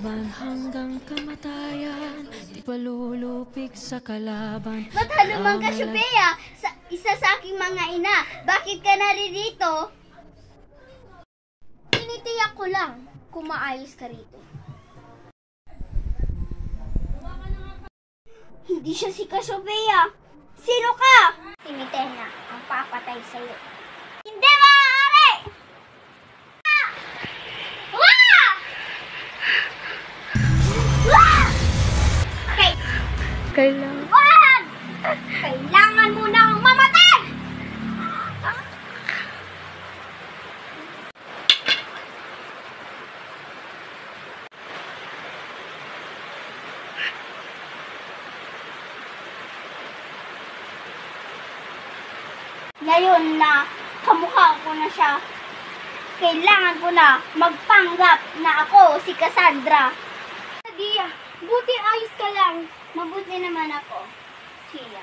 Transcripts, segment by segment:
laban hanggang kamatayan, di palulupig sa kalaban. Ba't hanuman ka, Sophia? Isa sa aking mga ina. Bakit ka naririto? Tinitiyak ko lang kung maayos ka rito. Hindi siya si Sophia. Sino ka? Si Mitena ang papatay sa'yo. Hindi maaari! Kailangan. Wag! Kailangan mo nang mamatay! Ngayon na kamukha ko na siya, kailangan ko na magpanggap na ako si Cassandra. Dia, buti ayos ka lang. Mabuti naman ako, Chia.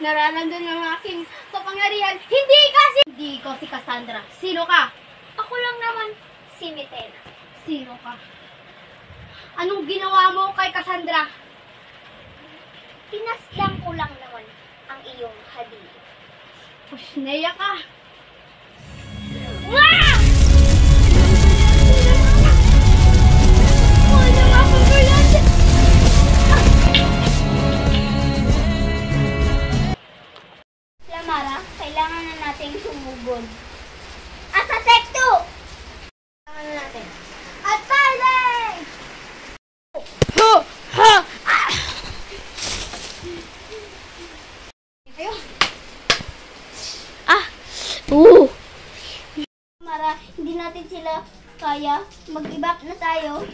Nararamdaman ng aking kapangyarihan. Hindi ko si Cassandra. Sino ka? Ako lang naman, si Mitena. Sino ka? Anong ginawa mo kay Cassandra? Pinaslang ko lang naman ang iyong hadiah. Pusneya ka! Wah! Lamara, kailangan na nating sumugod. At sa Tech-2! Kailangan na natin. At Piley! Ha! Ha! Ayun. Lamara, hindi natin sila kaya. Mag-ibak na tayo.